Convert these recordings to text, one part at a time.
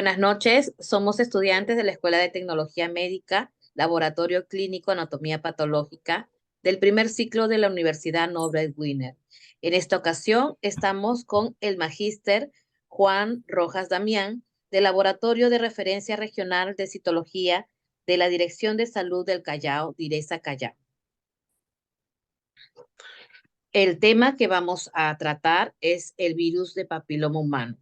Buenas noches, somos estudiantes de la Escuela de Tecnología Médica, Laboratorio Clínico Anatomía Patológica del primer ciclo de la Universidad Norbert Wiener. En esta ocasión estamos con el magíster Juan Rojas Damián del Laboratorio de Referencia Regional de Citología de la Dirección de Salud del Callao, Direza Callao. El tema que vamos a tratar es el virus de papiloma humano.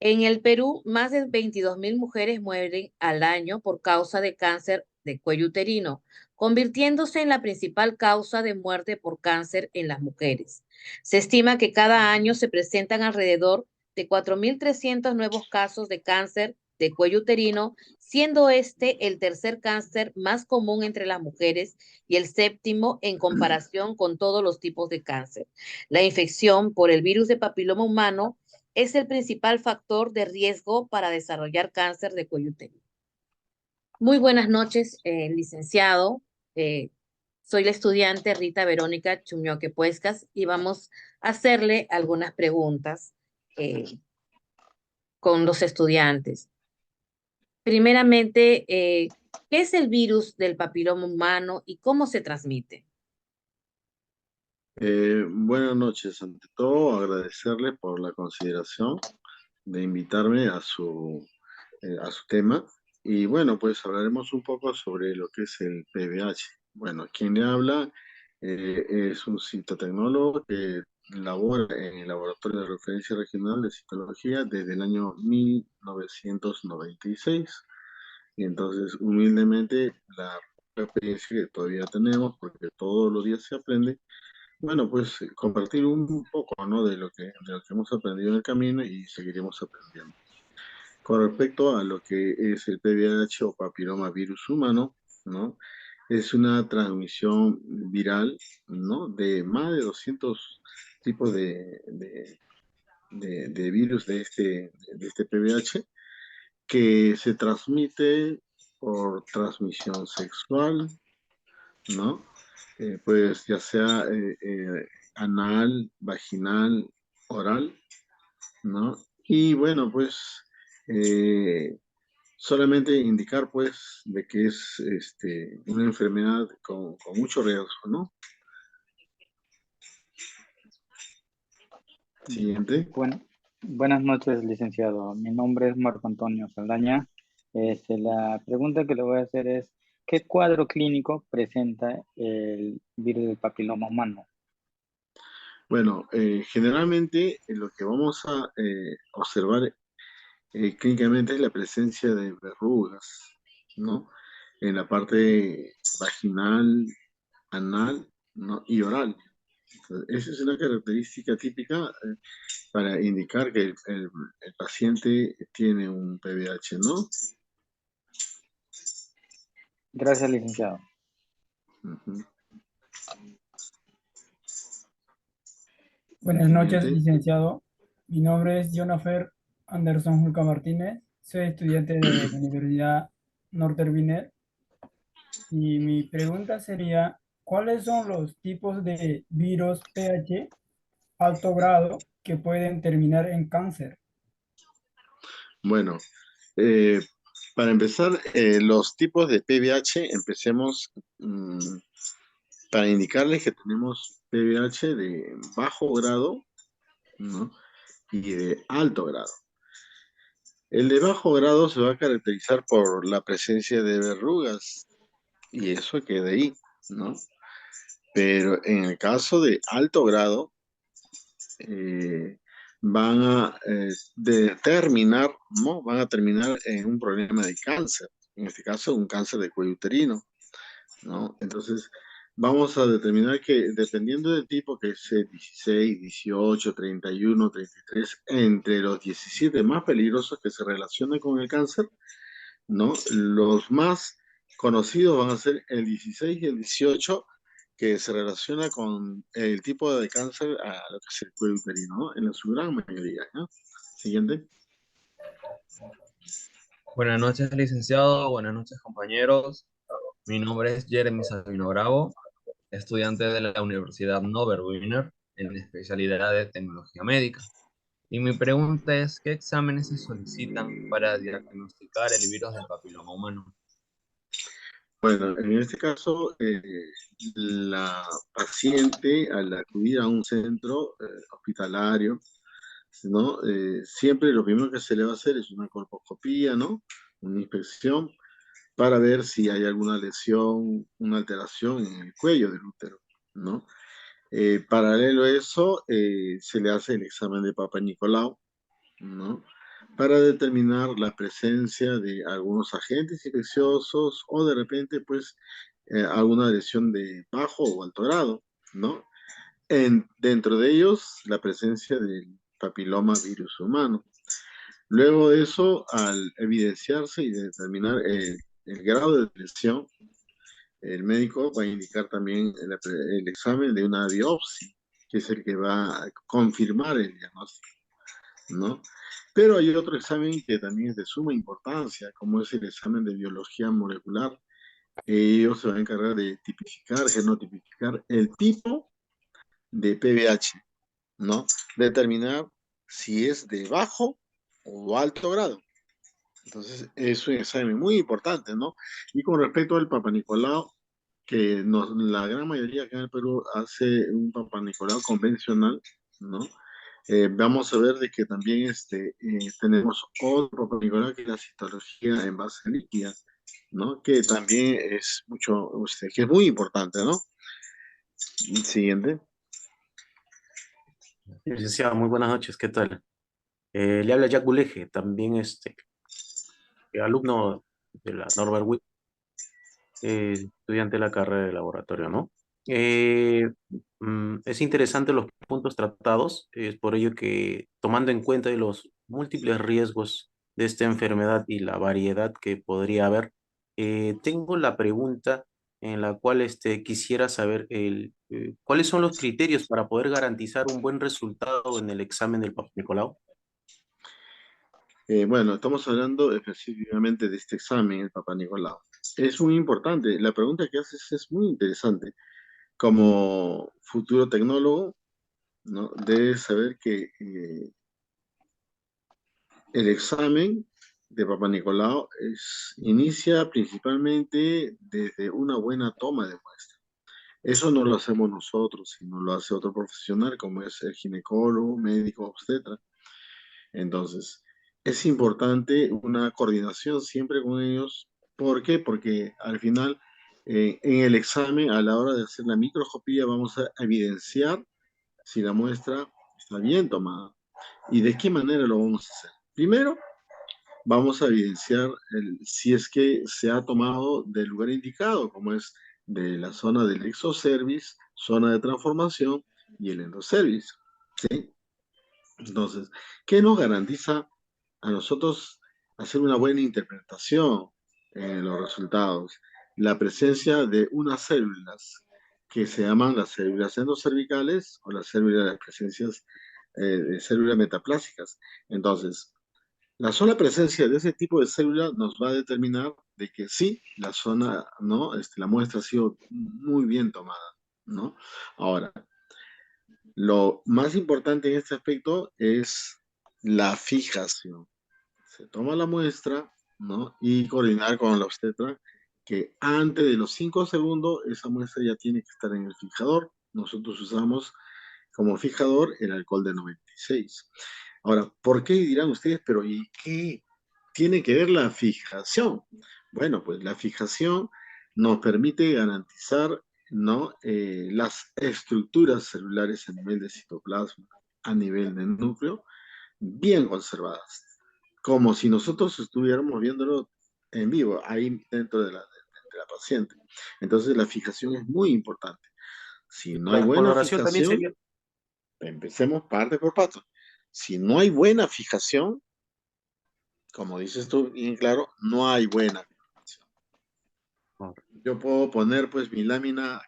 En el Perú, más de 22.000 mujeres mueren al año por causa de cáncer de cuello uterino, convirtiéndose en la principal causa de muerte por cáncer en las mujeres. Se estima que cada año se presentan alrededor de 4.300 nuevos casos de cáncer de cuello uterino, siendo este el tercer cáncer más común entre las mujeres y el séptimo en comparación con todos los tipos de cáncer. La infección por el virus de papiloma humano es el principal factor de riesgo para desarrollar cáncer de cuello uterino. Muy buenas noches, licenciado. Eh, Soy la estudiante Rita Verónica Chuñoque Puescas y vamos a hacerle algunas preguntas con los estudiantes. Primeramente, ¿qué es el virus del papiloma humano y cómo se transmite? Buenas noches. Ante todo, agradecerle por la consideración de invitarme a su tema. Y bueno, pues hablaremos un poco sobre lo que es el PVH. Bueno, quien le habla es un citotecnólogo que labora en el Laboratorio de Referencia Regional de Citología desde el año 1996. Y entonces, humildemente, la experiencia que todavía tenemos, porque todos los días se aprende, bueno, pues compartir un poco, ¿no? De lo que hemos aprendido en el camino y seguiremos aprendiendo. Con respecto a lo que es el PVH o papilomavirus humano, ¿no? Es una transmisión viral, ¿no? De más de 200 tipos de virus de este PVH que se transmite por transmisión sexual, ¿no? Pues ya sea anal, vaginal, oral, ¿no? Y bueno, pues eh, solamente indicar pues de que es una enfermedad con mucho riesgo, ¿no? Siguiente. Bueno, buenas noches, licenciado. Mi nombre es Marco Antonio Saldaña. La pregunta que le voy a hacer es, ¿qué cuadro clínico presenta el virus del papiloma humano? Bueno, generalmente lo que vamos a observar clínicamente es la presencia de verrugas, ¿no? En la parte vaginal, anal, ¿no? Y oral. Entonces, esa es una característica típica para indicar que el paciente tiene un PVH, ¿no? Gracias, licenciado. Ujú. Buenas noches, Siguiente. licenciado. Mi nombre es Jonafer Anderson Julca Martínez. Soy estudiante de la Universidad Northern y mi pregunta sería, ¿cuáles son los tipos de virus pH alto grado que pueden terminar en cáncer? Bueno, eh, para empezar, los tipos de PVH, empecemos para indicarles que tenemos PVH de bajo grado, ¿no? Y de alto grado. El de bajo grado se va a caracterizar por la presencia de verrugas y eso queda ahí, ¿no? Pero en el caso de alto grado, eh, van a determinar, ¿no? Van a terminar en un problema de cáncer, en este caso un cáncer de cuello uterino, ¿no? Entonces, vamos a determinar que dependiendo del tipo, que es 16, 18, 31, 33, entre los 17 más peligrosos que se relacionan con el cáncer, ¿no? Los más conocidos van a ser el 16 y el 18, que se relaciona con el tipo de cáncer a lo que es el cuello uterino, ¿no? En su gran mayoría, ¿no? Siguiente. Buenas noches, licenciado. Buenas noches, compañeros. Mi nombre es Jeremy Sabino Bravo, estudiante de la Universidad Norbert Wiener en especialidad de tecnología médica. Y mi pregunta es, ¿qué exámenes se solicitan para diagnosticar el virus del papiloma humano? Bueno, en este caso, la paciente al acudir a un centro hospitalario, ¿no? Siempre lo primero que se le va a hacer es una colposcopía, ¿no? Una inspección para ver si hay alguna lesión, una alteración en el cuello del útero, ¿no? Paralelo a eso, se le hace el examen de Papa Nicolau, ¿no? Para determinar la presencia de algunos agentes infecciosos o de repente, pues, alguna lesión de bajo o alto grado, ¿no? Dentro de ellos, la presencia del papiloma virus humano. Luego de eso, al evidenciarse y determinar el grado de lesión, el médico va a indicar también el examen de una biopsia, que es el que va a confirmar el diagnóstico, ¿no? Pero hay otro examen que también es de suma importancia, como es el examen de biología molecular. Ellos se van a encargar de tipificar, genotipificar el tipo de PBH, ¿no? Determinar si es de bajo o alto grado. Entonces, es un examen muy importante, ¿no? Y con respecto al Papa Nicolau, que la gran mayoría acá en el Perú hace un Papa Nicolau convencional, ¿no? Vamos a ver de que también tenemos otro Papa Nicolau que es la citología en base líquida, ¿no? Que también es que es muy importante, ¿no? Siguiente. Licenciado, muy buenas noches, ¿qué tal? Le habla Jack Buleje, también alumno de la Norbert Witt, estudiante de la carrera de laboratorio, ¿no? Es interesante los puntos tratados, es por ello que tomando en cuenta de los múltiples riesgos de esta enfermedad y la variedad que podría haber, tengo la pregunta en la cual quisiera saber cuáles son los criterios para poder garantizar un buen resultado en el examen del Papa Nicolau. Bueno, estamos hablando específicamente de este examen, el Papa Nicolau. Es muy importante. La pregunta que haces es muy interesante. Como futuro tecnólogo, ¿no? Debes saber que el examen de Papa Nicolau inicia principalmente desde una buena toma de muestra. Eso no lo hacemos nosotros, sino lo hace otro profesional, como es el ginecólogo, médico, obstetra. Entonces, es importante una coordinación siempre con ellos. ¿Por qué? Porque al final, en el examen, a la hora de hacer la microscopía, vamos a evidenciar si la muestra está bien tomada. ¿Y de qué manera lo vamos a hacer? Primero, vamos a evidenciar si es que se ha tomado del lugar indicado, como es de la zona del exocervix, zona de transformación y el endocervix. ¿Sí? Entonces, ¿qué nos garantiza a nosotros hacer una buena interpretación en los resultados? La presencia de unas células que se llaman las células endocervicales o las células, presencias de células metaplásicas. Entonces, la sola presencia de ese tipo de célula nos va a determinar de que sí, la zona, ¿no? La muestra ha sido muy bien tomada, ¿no? Ahora, lo más importante en este aspecto es la fijación. Se toma la muestra, ¿no? Y coordinar con la obstetra que antes de los 5 segundos esa muestra ya tiene que estar en el fijador. Nosotros usamos como fijador el alcohol de 96. Ahora, ¿por qué dirán ustedes, pero ¿y qué tiene que ver la fijación? Bueno, pues la fijación nos permite garantizar, ¿no? Las estructuras celulares a nivel de citoplasma, a nivel del núcleo, bien conservadas, como si nosotros estuviéramos viéndolo en vivo, ahí dentro de la paciente. Entonces la fijación es muy importante. Si no hay La buena coloración también fijación, sería. empecemos parte por parte. Si no hay buena fijación, como dices tú bien claro, no hay buena fijación. Yo puedo poner pues mi lámina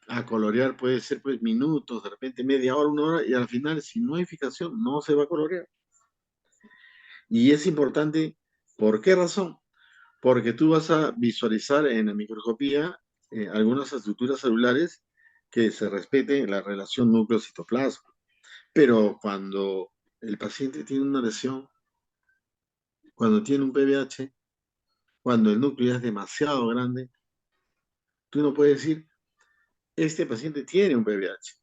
a colorear, puede ser pues minutos, de repente media hora, una hora, y al final si no hay fijación no se va a colorear. Y es importante, ¿por qué razón? Porque tú vas a visualizar en la microscopía algunas estructuras celulares que se respeten la relación núcleo-citoplasma. Pero cuando el paciente tiene una lesión, cuando tiene un PBH, cuando el núcleo ya es demasiado grande, tú no puedes decir, este paciente tiene un PBH,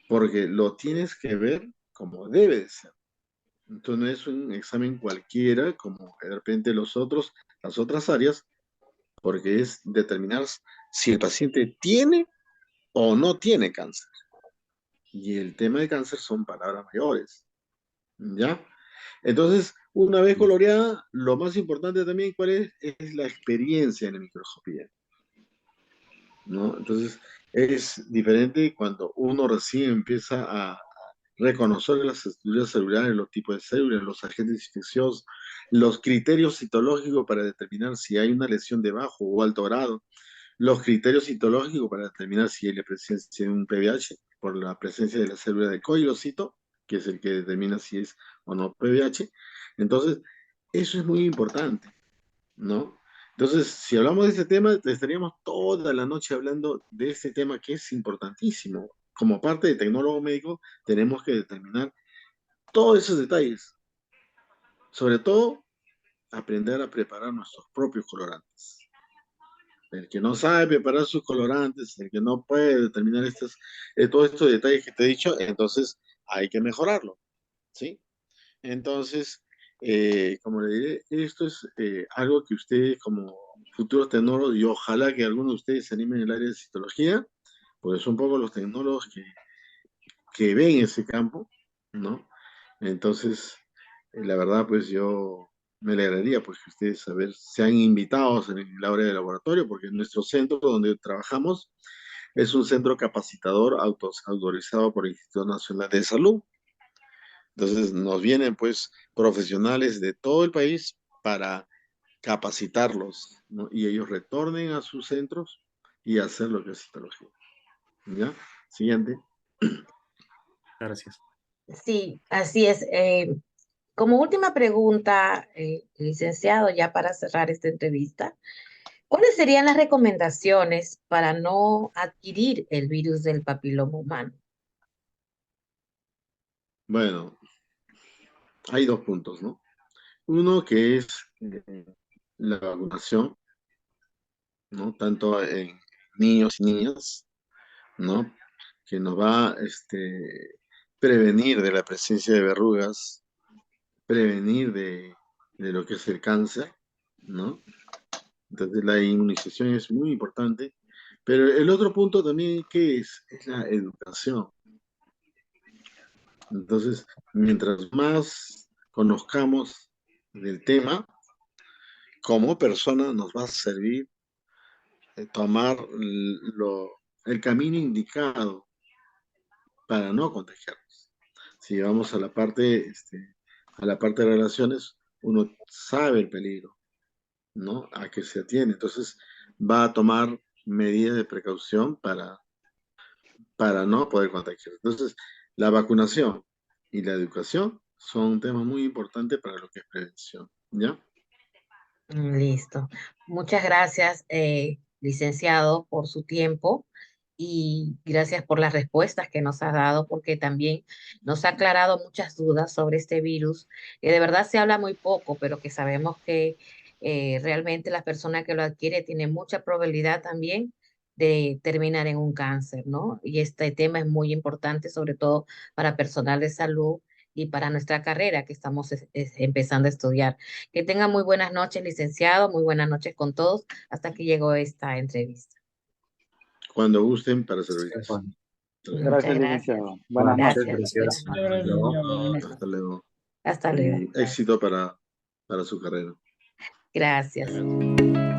porque lo tienes que ver como debe de ser. Entonces no es un examen cualquiera, como de repente las otras áreas, porque es determinar si el paciente tiene o no tiene cáncer. Y el tema de cáncer son palabras mayores, ¿ya? Entonces, una vez coloreada, lo más importante también, ¿cuál es? Es la experiencia en la microscopía, ¿no? Entonces, es diferente cuando uno recién empieza a reconocer las estructuras celulares, los tipos de células, los agentes infecciosos, los criterios citológicos para determinar si hay una lesión de bajo o alto grado, los criterios citológicos para determinar si hay la presencia de un PBH por la presencia de la célula de coilocito, que es el que determina si es o no PBH. Entonces, eso es muy importante, ¿no? Entonces, si hablamos de este tema, estaríamos toda la noche hablando de este tema que es importantísimo. Como parte de tecnólogo médico, tenemos que determinar todos esos detalles. Sobre todo, aprender a preparar nuestros propios colorantes. El que no sabe preparar sus colorantes, el que no puede determinar todos estos detalles que te he dicho, entonces hay que mejorarlo, ¿sí? Entonces, como le diré, esto es algo que ustedes como futuros tecnólogos, y ojalá que algunos de ustedes se animen en el área de citología, porque son pocos los tecnólogos que ven ese campo, ¿no? Entonces, la verdad, pues yo me alegraría pues que ustedes sean invitados en el área de laboratorio, porque nuestro centro donde trabajamos es un centro capacitador autorizado por el Instituto Nacional de Salud. Entonces nos vienen pues profesionales de todo el país para capacitarlos, ¿no? Y ellos retornen a sus centros y hacer lo que es citología. ¿Ya? Siguiente. Gracias. Sí, así es. Como última pregunta, licenciado, ya para cerrar esta entrevista, ¿cuáles serían las recomendaciones para no adquirir el virus del papiloma humano? Bueno, hay dos puntos, ¿no? Uno que es la vacunación, ¿no? Tanto en niños y niñas, ¿no? Que nos va a prevenir de la presencia de verrugas, prevenir de lo que es el cáncer, ¿no? Entonces la inmunización es muy importante. Pero el otro punto también, ¿qué es? Es la educación. Entonces, mientras más conozcamos del tema, como persona nos va a servir tomar el camino indicado para no contagiarnos. Si vamos a la parte de relaciones, uno sabe el peligro, ¿no? A que se atiene. Entonces, va a tomar medidas de precaución para no poder contagiarse. Entonces, la vacunación y la educación son temas muy importantes para lo que es prevención, ¿ya? Listo. Muchas gracias, licenciado, por su tiempo y gracias por las respuestas que nos ha dado, porque también nos ha aclarado muchas dudas sobre este virus, que de verdad se habla muy poco, pero que sabemos que realmente la persona que lo adquiere tiene mucha probabilidad también de terminar en un cáncer, ¿no? Y este tema es muy importante, sobre todo para personal de salud y para nuestra carrera que estamos empezando a estudiar. Que tenga muy buenas noches, licenciado, muy buenas noches con todos, hasta que llegó esta entrevista. Cuando gusten para servirles. Bueno, Muchas Gracias, gracias. licenciado. buenas Buenas noches, noches. Gracias. Buenas gracias. Muchas noches. gracias, Luego. señor. Buenas noches. Hasta luego. Hasta luego. Y éxito para su carrera. Gracias. Gracias.